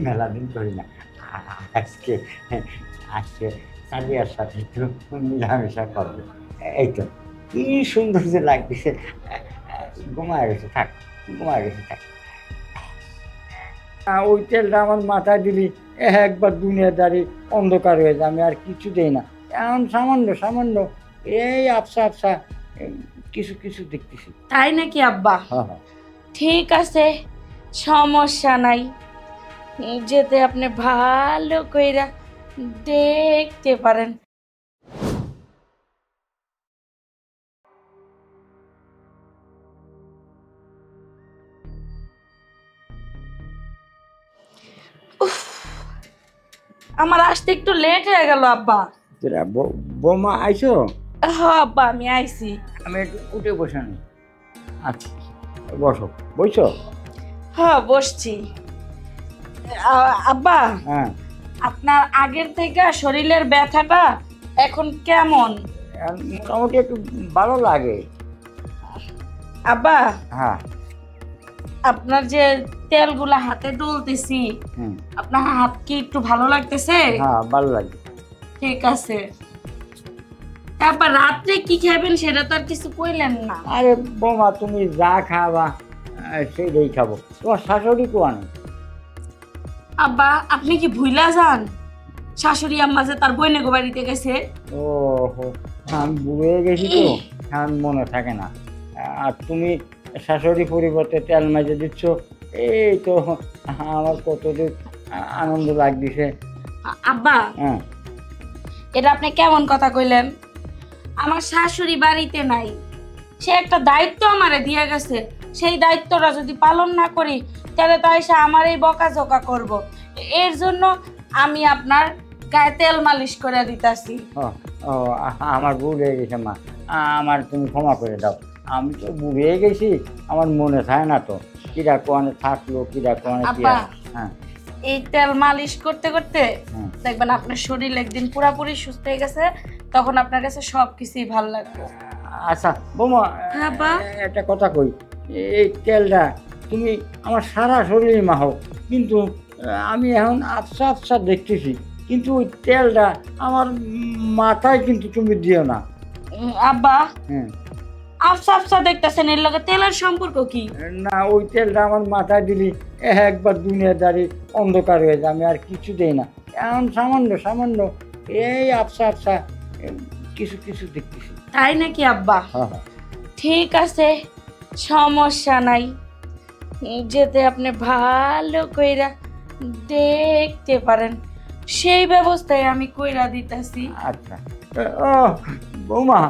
মেলা দিন করি না। আজকে আজকে সাদিয়ার সাথে একটু মিলামেশা করবো। এই তো কি সুন্দর যে লাগতেছে। ঘুমায় গেছে, থাক, ঘুমায় গেছে, থাক। ওই তেলটা আমার মাথায় দিলি একবার দুনিয়াদারি অন্ধকার হয়ে যায়, আমি আর কিছু দেই না। এখন সামান্য সামান্য এই আবসা আবসা কিছু কিছু দেখতেছি। তাই নাকি আব্বা? হ্যাঁ হ্যাঁ, ঠিক আছে, সমস্যা নাই। যেতে আপনি ভালো কইরা দেখতে পারেন। উফ, আমার আসতে একটু লেট হয়ে গেল আব্বা। তোরা বৌমা আইছো? হ্যাঁ আব্বা, আমি আইছি। আমি একটু উঠে বসে নি। আচ্ছা, বসো, বসো। হ্যাঁ বসছি। আব্বা, হ্যাঁ, আপনার আগের থেকে শরীরের ব্যথাটা এখন কেমন? এখন মোটামুটি একটু ভালো লাগে। আব্বা, হ্যাঁ, আপনার যে তেলগুলা হাতে ডলতেছি, হুম, আপনার হাত কি একটু ভালো লাগতেছে? হ্যাঁ ভালো লাগে। ঠিক আছে। তারপর রাত্রে কি খাবেন সেটা তো আর কিছু কইলেন না। আরে বৌমা, তুমি যা খাবা সেইটাই খাবো। তোমার শাশুড়ি কোয়ানো? আব্বা, আপনি কি ভুইলা যান শাশুড়ি আম্মা যে তার বইনে গো বাড়িতে গেছে? ও হো, আমি বুড়ে গেছি তো, এখন মনে থাকে না। আর তুমি শাশুড়ি পরিবর্তে তেল মেজে দিচ্ছ, এই তো আমার কতটুকু আনন্দ লাগতেছে। আব্বা, হ্যাঁ, এটা আপনি কেমন কথা কইলেন? আমার শাশুড়ি বাড়িতে নাই, সে একটা দায়িত্ব আমারে দিয়ে গেছে। সেই দায়িত্বটা যদি পালন না করি তাহলে তো এসে আমার এই বকাঝকা করব। এর জন্য আমি আপনার গায়ে তেল মালিশ করে দিতাছি। ও ও, আমার ভুল হয়ে গেছে মা, আমার তুমি ক্ষমা করে দাও। আমি তো বুড়ে গেছি, আমার মনে থাকে না তো কিরা কোয়ানে থাকলো, কিরা কোয়ানে কি। আব্বা, হ্যাঁ, এই তেল মালিশ করতে করতে হ্যাঁ, দেখবেন আপনার শরীর একদিন পুরাপুরি সুস্থ হয়ে গেছে, তখন আপনার কাছে সবকিছুই ভালো লাগবে। আচ্ছা বৌমা, হ্যাঁ বা? একটা কথা কই, এই তেলটা তুমি আমার সারা শরীরে মাখো, কিন্তু আমি এখন আবসা আবসা দেখতেছি, কিন্তু ওই তেলটা আমার মাথায় কিন্তু তুমি দিও না। আব্বা, হ্যাঁ, আফসা আফসা দেখতেছেন, এর লগে তেলের সম্পর্ক কি? না, ওই তেলটা আমার মাথায় দিলি একবার দুনিয়াদারি অন্ধকার হয়ে যায়, আমি আর কিছু দেই না। এখন সামান্য সামান্য এই আবসা আবসা কিছু কিছু দেখতেছি। তাই নাকি আব্বা? হ্যাঁ হ্যাঁ, ঠিক আছে, সমস্যা নাই। যেতে আপনি ভালো কইরা দেখতে পারেন, সেই ব্যবস্থায় আমি কইরা দিতেছি। আচ্ছা। ও বৌমা,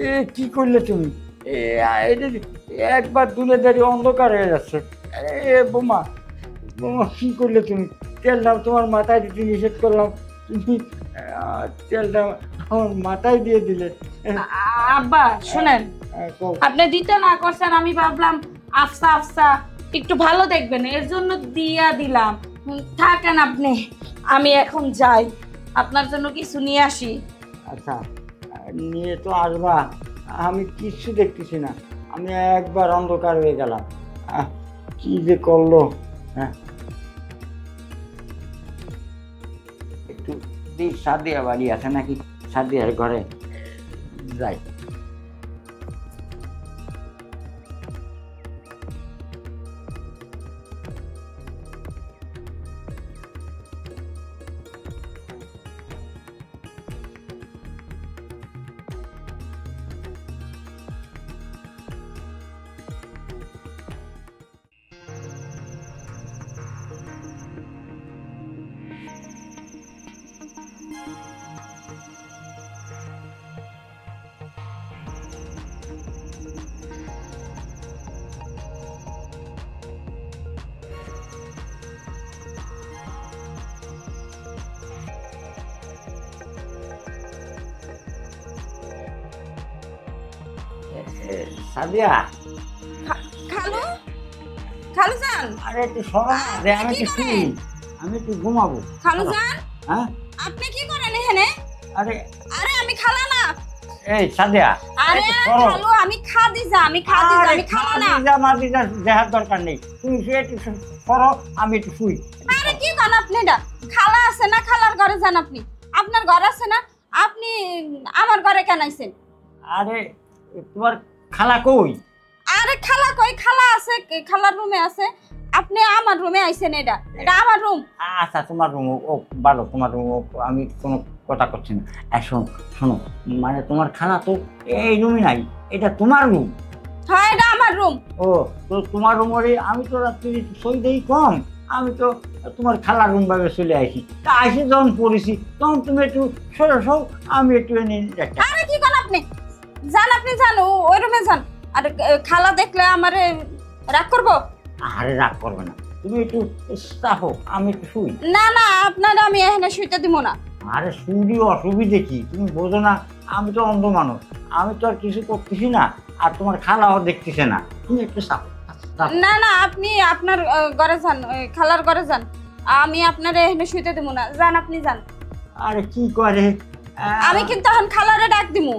এ কি করলে তুমি? এটা যে একবার দুনিয়াদারি অন্ধকার হয়ে যাচ্ছে। এ বৌমা, বৌমা কি করলে তুমি? তেলটা তোমার মাথায় দিতে নিষেধ করলাম, তুমি তেলটা আমার মাথায় দিয়ে দিলে। আব্বা শুনেন, কও। আপনি দিতে না করছেন, আমি ভাবলাম আফসা আফসা একটু ভালো দেখবেন, এর জন্য দিয়া দিলাম। থাকেন আপনি, আমি এখন যাই, আপনার জন্য কিছু নিয়ে আসি। আচ্ছা, নিয়ে তো আসবা, আমি কিচ্ছু দেখতেছি না, আমি একবার অন্ধকার হয়ে গেলাম। কি যে করলো। হ্যাঁ, একটু সাদিয়া বাড়ি আছে নাকি, সাদিয়ার ঘরে যাই। সাদিয়া, খালু, খালু যান, আরে একটু সরা রে, আমি একটু শুই, আমি একটু ঘুমাবো। খালু যান, হ্যাঁ, আপনি কি করেন এখানে? আরে আরে আমি খালা না, এই সাদিয়া আরে একটু সরো। খালু আমি খাদিজা আমি খাদিজা আমি খালা না। খাদিজা মাদিজা দেখার দরকার নেই, তুমি শুয়ে একটু সরো, আমি একটু শুই। আরে কি কন আপনি এটা? খালা আছে না, খালার ঘরে যান আপনি। আপনার ঘর আছে না, আপনি আমার ঘরে কেন আইছেন? আরে তোমার খালা কই? আরে খালা কই? খালা আছে, খালার রুমে আছে। আপনি আমার রুমে আইছেন, এটা এটা আমার রুম। আচ্ছা তোমার রুম ও ভালো, তোমার রুম আমি কোনো কথা করছি না। শোনো শোনো, মানে তোমার খালা তো এই রুমই নাই, এটা তোমার রুম। হ্যাঁ এটা আমার রুম। ও তো তোমার রুমে আমি তো রাত্রি সই দেই কম, আমি তো তোমার খালার রুম ভাবে চলে আসি, তা আসে যখন পড়েছি তখন তুমি একটু সরে সব, আমি একটু এনে একটা। আরে কি কন আপনি? যান আপনি যান, ওই রুমে যান। আর খালা দেখলে আমারে রাগ করবো? আরে রাগ করবে না, তুমি একটু চাপো, আমি একটু শুই। না না, আপনারা আমি এখানে শুইতে দিব না। আরে শুনি অসুবিধে কি, তুমি বোঝো না আমি তো অন্ধ মানুষ, আমি তো আর কিছু করতেছি না, আর তোমার খালাও দেখতেছে না, তুমি একটু চাপো। না না, আপনি আপনার ঘরে যান, খালার ঘরে যান। আমি আপনার এখানে শুইতে দিব না, যান আপনি যান। আরে কি করে, আমি কিন্তু এখন খালারে ডাক দিমু।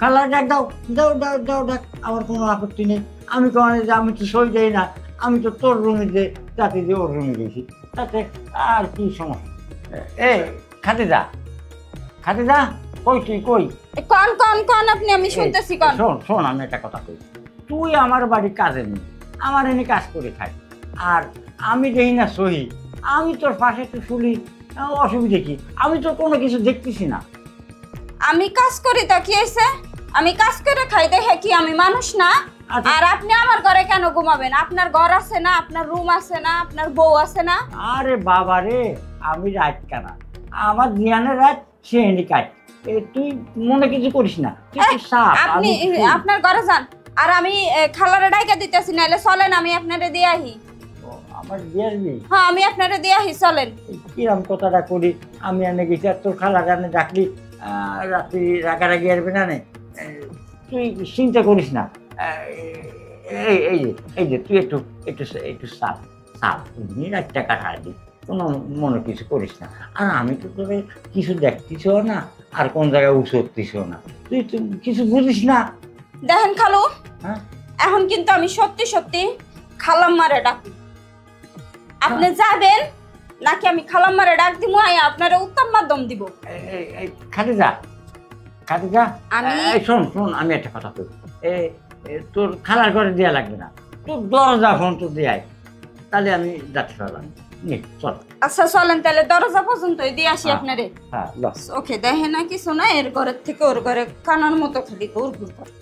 খালার ডাক দাও, দাও দাও দাও ডাক, আমার কোনো আপত্তি নেই। আমি তো যে আমি তো সই দেই না, আমি তো তোর রুমে যে যাতে যে ওর রুমে গেছি, তাতে আর কি সমস্যা। এই খাদিজা, খাদিজা কই তুই কই? কন কন কন আপনি, আমি শুনতেছি কন। শোন শোন, আমি একটা কথা কই, তুই আমার বাড়ি কাজে নেই, আমার এনে কাজ করে খাই, আর আমি দেখি না সহি, আমি তোর পাশে একটু শুলি, অসুবিধে কি? আমি তো কোনো কিছু দেখতেছি না। আমি কাজ করি তো কি হয়েছে? আমি কাজ করে খাই, দেখে কি আমি মানুষ না? আচ্ছা। আর আপনি আমার ঘরে কেন ঘুমাবেন? আপনার ঘর আছে না, আপনার রুম আছে না, আপনার বউ আছে না? আরে বাবা রে, আমি রাত কানা, আমার জিয়ানের রাত সে এনে কাজ, তুই মনে কিছু করিস না, তুই একটু চাপ, আপনি আমি একটু শুই। আপনার ঘরে যান, আর আমি খালারে ডাইকা দিতেছি, নাহলে চলেন আমি আপনারে দিয়ে আহি। ও, আমার বিয়ার বিয়ে হ্যাঁ আমি আপনারে দিয়ে আহি, চলেন। কিরম কথাটা করি, আমি এনে গেছি আর তোর খালা গানে ডাকলি রাত্রি রাগারাগি আসবে না নে, তুই চিন্তা করিস না। এই যে তুই একটু একটু একটু চাপ চাপ, এমনি রাতটা কাটাবি, কোনো মনে কিছু করিস না। আর আমি তো তোকে কিছু দেখতেছিও না, আর কোন জায়গায় উঠতেছিও না, তুই তো কিছু বুঝিস না। দেখেন খালু, হ্যাঁ এখন কিন্তু আমি সত্যি সত্যি খালাম্মারে ডাকি। আপনি যাবেন নাকি আমি খালাম্মারে ডাক দিব, আই আপনারে উত্তম মাধ্যম দিব? খাদিজা, খাদিজা আমি- শোন শোন, আমি একটা কথা কই, তোর খালার ঘরে দেয়া লাগবে না, তোর দরজা ফোন তো দেয়াই, তাহলে আমি যাচ্ছি পারলাম। নে চল। আচ্ছা চলেন তাহলে, দরজা পর্যন্ত দিয়ে আসি হ্যাঁ। আপনারে। হ্যাঁ ওকে, দেখে না কিছু না, এর ঘরের থেকে ওর ঘরে কানার মতো খালি ঘুরঘুর করে।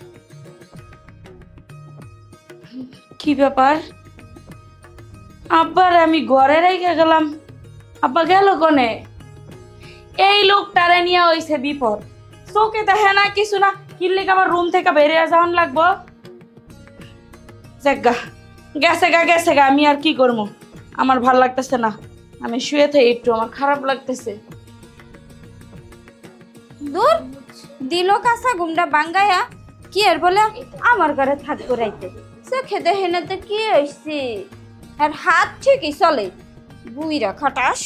কি ব্যাপার? আব্বার আমি ঘরে রেখে গেলাম, আব্বা গেল কোনে? এই লোকটারে নিয়ে হইছে বিপদ, চোখে দেখে না কিছু না, কিনলে আমার রুম থেকে বেরিয়ে যাওয়ান লাগবো। গা গেছে গা, আমি আর কি করবো? আমার ভাল লাগতেছে না, আমি শুয়ে থাকি একটু, আমার খারাপ লাগতেছে। দূর দিল কাঁচা গুমটা বাঙ্গায়া কি আর বলে আমার ঘরে থাকবো রাইতে, চোখে দেখে না তো কি হয়েছে? আর হাত ঠিকই চলে, বুইরা খাটাস।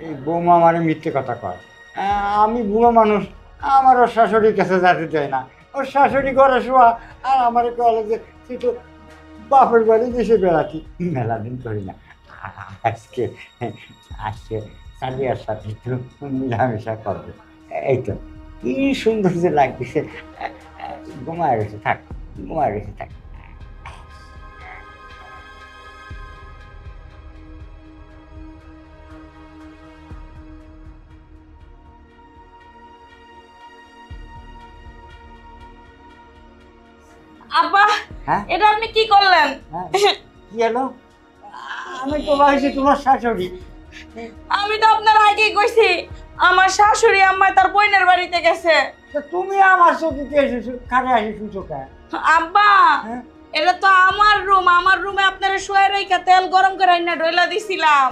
এই বৌমা আমার মিথ্যে কথা কয়, আমি বুড়ো মানুষ, আমার ওর শাশুড়ির কাছে যেতে দেয় না, ওর শাশুড়ি ঘরে শোয়া, আর আমার কলে যে তুই তো বাপের বাড়ি দেশে বেড়াতি, মেলা দিন করি না, আজকে আজকে সাদিয়ার সাথে একটু মিলামেশা করবে, এই তো কি সুন্দর যে লাগতেছে। ঘুমায় রয়েছে, থাক, ঘুমায় রয়েছে, থাক। আব্বা, হ্যাঁ এটা আপনি কি করলেন? হ্যাঁ, কি হলো? আমি তো ভাবছি তোমার শাশুড়ি। আমি তো আপনার আগেই কইছি আমার শাশুড়ি আম্মা তার বোনের বাড়িতে গেছে। তা তুমি আমার চোখে এসেছো, খাটে আসে সুচোকা। আব্বা, হ্যাঁ এটা তো আমার রুম, আমার রুমে আপনারা শুয়ে রেখে তেল গরম করে আইনা ঢইলা দিছিলাম।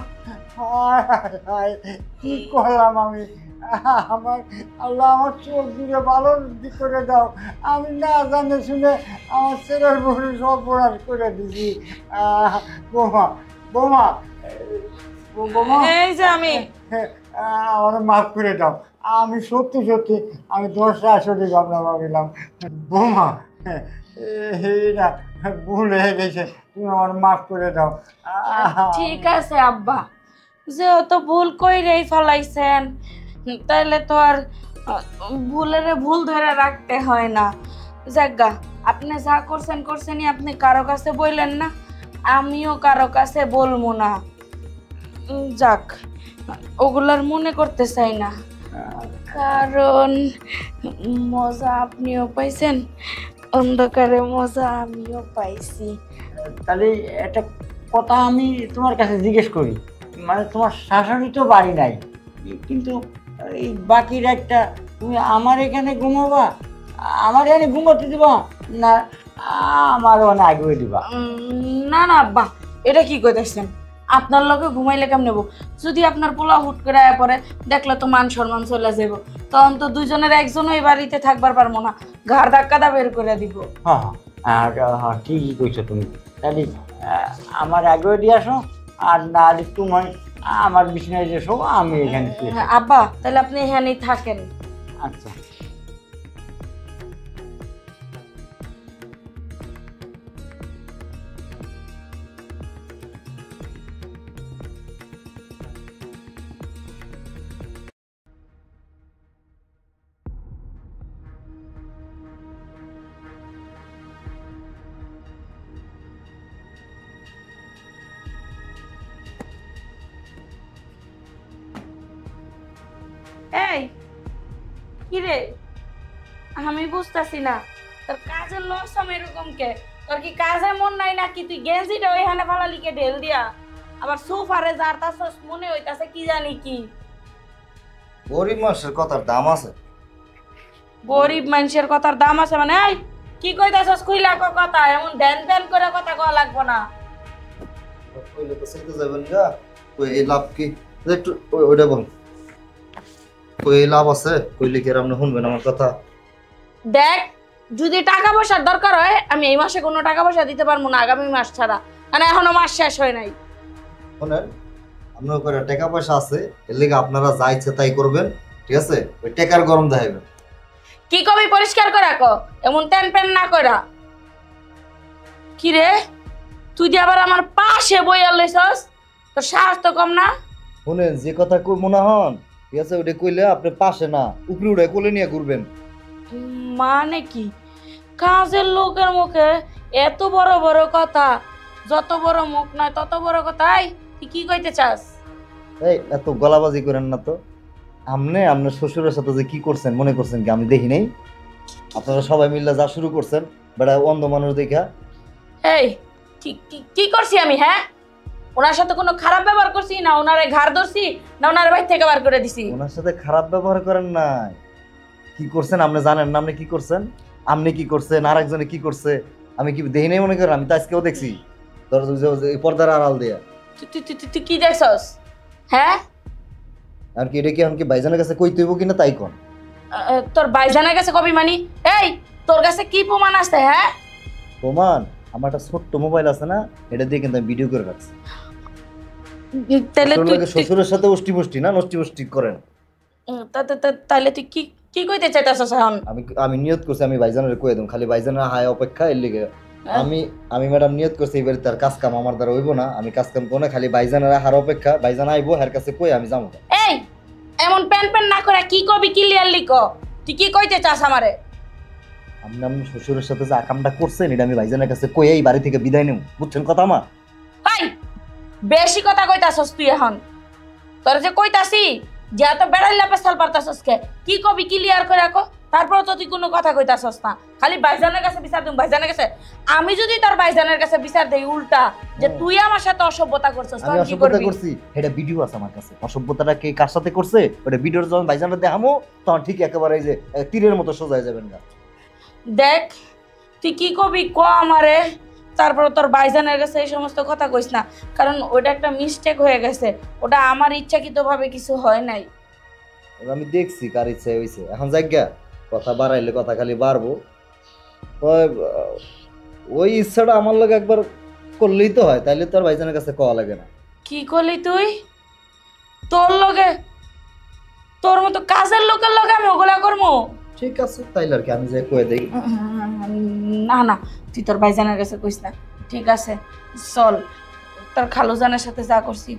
হায় হায় হায়, কি করলাম আমি? আমার আল্লাহ, আমার চোখ দূরে ভালো দিক করে দাও। আমি না জানে শুনে আমার ছেলের বউরে সব অপরাধ করে দিছি। বোমা, বোমা, বোমা, এই যে আমি আমার মাফ করে দাও। আমি সত্যি সত্যি আমি তোমার শাশুড়ি ভাবনা ভাবিলাম। বোমা, এটা ভুল হয়ে গেছে, তুমি আমার মাফ করে দাও। ঠিক আছে আব্বা, যেহেতু ভুল কইরেই ফেলাইছেন, তাইলে তো আর ভুলের ভুল ধরে রাখতে হয় না। যাজ্ঞা, আপনি যা করছেন করছেনই, আপনি কারো কাছে বললেন না, আমিও কারো কাছে বলবো না। যাক, ওগুলার মনে করতে চাই না, কারণ মজা আপনিও পাইছেন, অন্ধকারে মজা আমিও পাইছি। তাহলে একটা কথা আমি তোমার কাছে জিজ্ঞেস করি, মানে তোমার শাশুড়ি তো বাড়ি নাই, কিন্তু এই বাকি রাতটা তুমি আমার এখানে ঘুমাবা? আমার এখানে ঘুমাতে দিবা না আমার ওখানে আগে দিবা? না না আব্বা, এটা কি কইতেছেন? আপনার লগে ঘুমাইলে কেমন নেব? যদি আপনার পোলা হুট করে আয়া পরে, দেখলে তো মান সম্মান চলে যাব, তখন তো দুজনের একজন ওই বাড়িতে থাকবার পারবো না, ঘাড় ধাক্কাটা বের করে দিব। হ্যাঁ হ্যাঁ, ঠিকই কইছো তুমি। তাহলে আমার আগে দিয়ে আসো, আর না হলে তুমি আমার বিছানায় এসো, আমি এখানে শুয়ে থাকি। আব্বা, তাহলে আপনি এখানেই থাকেন। আচ্ছা। এই কি রে, আমি বুঝতেছি না, তোর কাজের লসম এরকম কে? তোর কি কাজে মন নাই নাকি? তুই গেঞ্জিটা ওইখানে ফালালিকে ঢেল দিয়া আবার সোফারে যারতাছস, মনে হইতাছে কি জানি কি। গরিব মানুষের কথার দাম আছে। গরিব মানুষের কথার দাম আছে মানে? এই কি কইতাছস? কইলা কথা, এমন ধ্যান ধ্যান করে কথা কওয়া লাগবো না। কইলে তো সেটা যাবেন গা। কই এই লাভ কি? একটু ওইটা বল। কই এই লাভ আছে? কইলে কি আর আপনি শুনবেন আমার কথা? দেখ, যদি টাকা পয়সার দরকার হয়, আমি এই মাসে কোনো টাকা পয়সা দিতে পারবো না, আগামী মাস ছাড়া, মানে এখনো মাস শেষ হয় নাই। শুনেন, আপনার করে টাকা পয়সা আছে, এর লেগে আপনারা যা ইচ্ছে তাই করবেন, ঠিক আছে? ওই টাকার গরম দেখাইবেন। কি কবি পরিষ্কার করে কো, এমন টেন পেন না কইরা। কি রে, তুই যে আবার আমার পাশে বইয়া লইছস, তোর সাহস তো কম না? শুনেন, যে কথা কই মনে হন, ঠিক আছে? ওইটা কইলে আপনি পাশে না, উপরে উড়ে কোলে নিয়ে ঘুরবেন। মানে কি? কাজের লোকের মুখে এত বড় বড় কথা, যত বড় মুখ নয় তত বড় কথা। তুই কি কইতে চাস? এই এত গলাবাজি করেন না তো। আপনার শ্বশুরের সাথে যে কি করছেন মনে করছেন কি আমি দেখি নাই? আপনারা সবাই মিলে যা শুরু করছেন, বেটা অন্ধ মানুষ দেখা। এই কি করছি আমি? হ্যাঁ, ওনার সাথে কোনো খারাপ ব্যবহার করছি না? ওনারে ঘাড় ধরছি না ওনার বাইর থেকে বার করে দিছি? ওনার সাথে খারাপ ব্যবহার করেন নাই। কি করছেন আপনি জানেন না? আপনি কি করছেন? আপনি কি করছেন, আর একজনে কি করছে আমি কি দেখি নাই মনে করেন? আমি তো আজকেও দেখছি পর্দার আড়াল দিয়া। তুই কি দেখছস? হ্যাঁ, আর কি এটা কি এমনকি ভাইজানের কাছে কই তুইব কিনা তাই কোন? তোর ভাইজানের কাছে কবি মানি? এই, তোর কাছে কি প্রমাণ আছে? হ্যাঁ, প্রমাণ আমার একটা ছোট্ট মোবাইল আছে না, এটা দিয়ে কিন্তু আমি ভিডিও করে রাখছি। তাহলে তুই শ্বশুরের সাথে অষ্টি মুষ্টি না নষ্টি মুষ্টি করেন। তাহলে তুই কি কি কইতে চাইতাছস এখন? আমি নিয়ত করছি আমি ভাইজানের কই দেব, খালি ভাইজানের হায় অপেক্ষা এর লিগে। আমি ম্যাডাম নিয়ত করছি এবারে তার কাজ কাম আমার দ্বারা হইব না, আমি কাজ কাম কোনে খালি ভাইজানের হার অপেক্ষা। ভাইজান আইবো, এর কাছে কই আমি যাবো। এই, এমন প্যান প্যান না করে কি কবি ক্লিয়ারলি ক। তুই কি কইতে চাস আমারে? আপনি আপনার শ্বশুরের সাথে যে আকামটা করছেন এটা আমি ভাইজানের কাছে কই এই বাড়ি থেকে বিদায় নেব, বুঝছেন কথা মা? হাই, বেশি কথা কইতাছস তুই এখন। তোর যে কইতাছি যে এত বেড়াইলা পেছাল পারতাছস কে, কি কবি ক্লিয়ার করে রাখো। তারপর তো তুই কোনো কথা কইতাছস না, খালি ভাইজানের কাছে বিচার দিম, ভাইজানের কাছে। আমি যদি তোর ভাইজানের কাছে বিচার দেই উল্টা যে তুই আমার সাথে অসভ্যতা করছস, আমি তখন কি অসভ্যতা করবি? করছি, এটা ভিডিও আছে আমার কাছে। অসভ্যতাটা কে কার সাথে করছে ওটা ভিডিওর যখন ভাইজানরা দেখামো তখন ঠিক একেবারে এই যে তীরের মতো সোজা হয়ে যাবেন না। দেখ তুই কি কবি ক আমারে, তারপর তোর ভাইজানের কাছে এই সমস্ত কথা কইস না, কারণ ওটা একটা মিস্টেক হয়ে গেছে, ওটা আমার ইচ্ছাকৃতভাবে কিছু হয় নাই। এবার আমি দেখছি কার ইচ্ছা হয়েছে, এখন জায়গা কথা বাড়াইলে কথা খালি বাড়বো। ওই ইচ্ছাটা আমার লোক একবার করলেই তো হয়, তাইলে তো আর ভাইজানের কাছে কওয়া লাগে না। কি করলি তুই? তোর লগে, তোর মতো কাজের লোকের লগে আমি ওগুলা করবো? ঠিক আছে তাইলে আর কি, আমি যাই কয়ে দেই। না না, তুই তোর ভাইজানের কাছে কইস না। ঠিক আছে চল, তোর খালুজানের সাথে যা করছি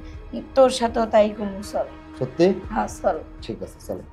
তোর সাথেও তাই করবো, চল। সত্যি? হ্যাঁ চল। ঠিক আছে চলো।